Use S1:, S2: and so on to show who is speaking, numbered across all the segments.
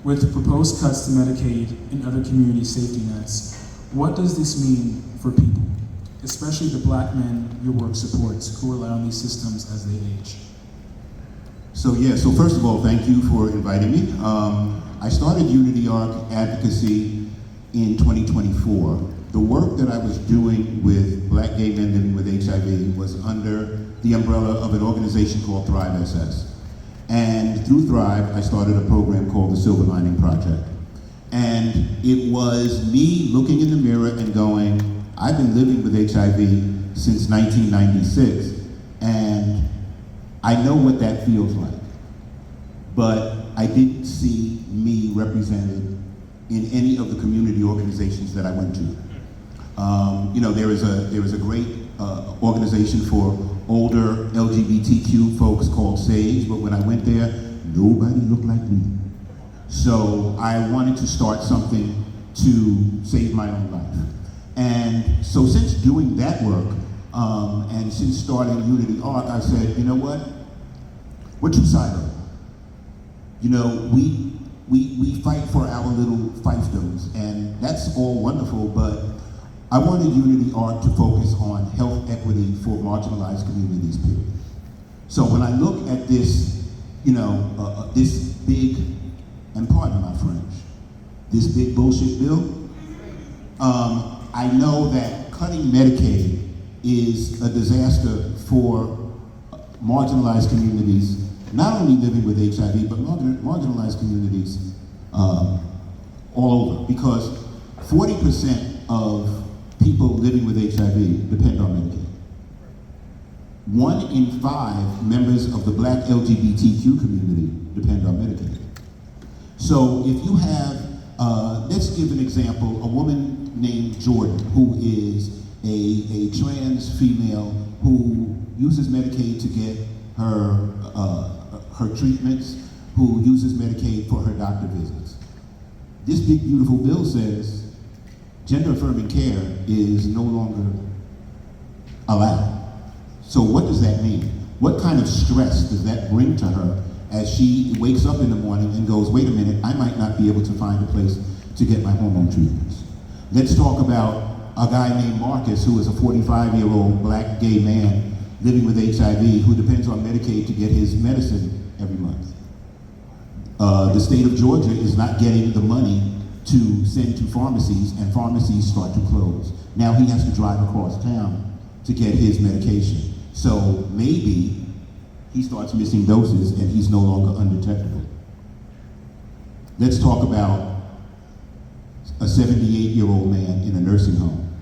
S1: With proposed cuts to Medicaid and other community safety nets, what does this mean for people, especially the Black men your work supports who rely on these systems as they age?
S2: So first of all, thank you for inviting me. I started Unity Arc Advocacy in 2024. The work that I was doing with Black gay men living with HIV was under the umbrella of an organization called Thrive SS. And through Thrive, I started a program called the Silver Lining Project. And it was me looking in the mirror and going, I've been living with HIV since 1996, and I know what that feels like. But I didn't see me represented in any of the community organizations that I went to. There was a great organization for older LGBTQ folks called SAGE, but when I went there, nobody looked like me. So I wanted to start something to save my own life. And so since doing that work, and since starting Unity Arc, I said, you know what? We're too siloed. We fight for our little fiefdoms, and that's all wonderful, but I wanted Unity Arc to focus on health equity for marginalized communities, period. So when I look at this, this big, and pardon my French, this big bullshit bill, I know that cutting Medicaid is a disaster for marginalized communities, not only living with HIV, but marginalized communities all over, because 40% of people living with HIV depend on Medicaid. 1 in 5 members of the Black LGBTQ community depend on Medicaid. So if you have, let's give an example, a woman named Jordan, who is a trans female who uses Medicaid to get her treatments, who uses Medicaid for her doctor visits. This big beautiful bill says gender affirming care is no longer allowed. So what does that mean? What kind of stress does that bring to her as she wakes up in the morning and goes, wait a minute, I might not be able to find a place to get my hormone treatments. Let's talk about a guy named Marcus, who is a 45-year-old Black gay man living with HIV who depends on Medicaid to get his medicine every month. The state of Georgia is not getting the money to send to pharmacies, and pharmacies start to close. Now he has to drive across town to get his medication. So maybe he starts missing doses and he's no longer undetectable. Let's talk about a 78-year-old man in a nursing home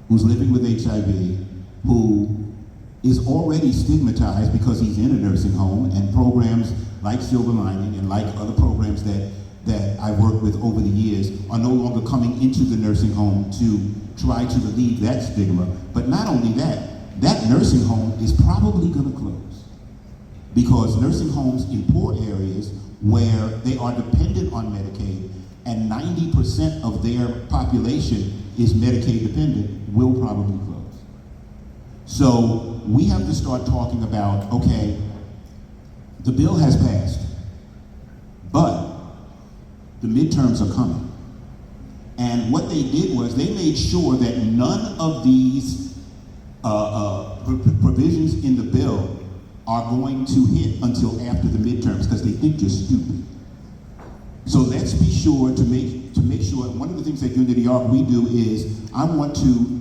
S2: who's living with HIV, who is already stigmatized because he's in a nursing home, and programs like Silver Lining and like other programs that I've worked with over the years are no longer coming into the nursing home to try to relieve that stigma. But not only that, that nursing home is probably gonna close, because nursing homes in poor areas where they are dependent on Medicaid and 90% of their population is Medicaid dependent will probably close. So we have to start talking about, okay, the bill has passed, but the midterms are coming. And what they did was they made sure that none of these provisions in the bill are going to hit until after the midterms, because they think you're stupid. So let's be sure to make sure, one of the things at Unity Arc we do is I want to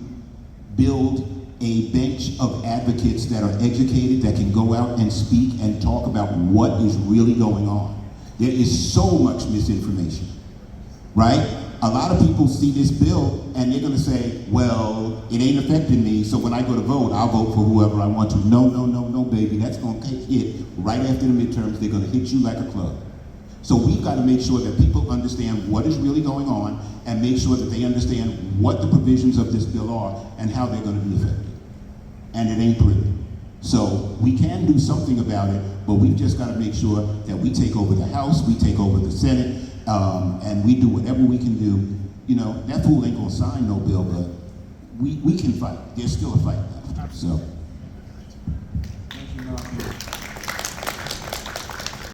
S2: build a bench of advocates that are educated, that can go out and speak and talk about what is really going on. There is so much misinformation, right? A lot of people see this bill and they're gonna say, well, it ain't affecting me, so when I go to vote, I'll vote for whoever I want to. No, no, no, no, baby, that's gonna hit right after the midterms. They're gonna hit you like a club. So we've got to make sure that people understand what is really going on and make sure that they understand what the provisions of this bill are and how they're going to be effective. And it ain't pretty. So we can do something about it, but we've just got to make sure that we take over the House, we take over the Senate, and we do whatever we can do. You know, that fool ain't going to sign no bill, but we can fight. There's still a fight left. So.
S1: Thank you, Malcolm.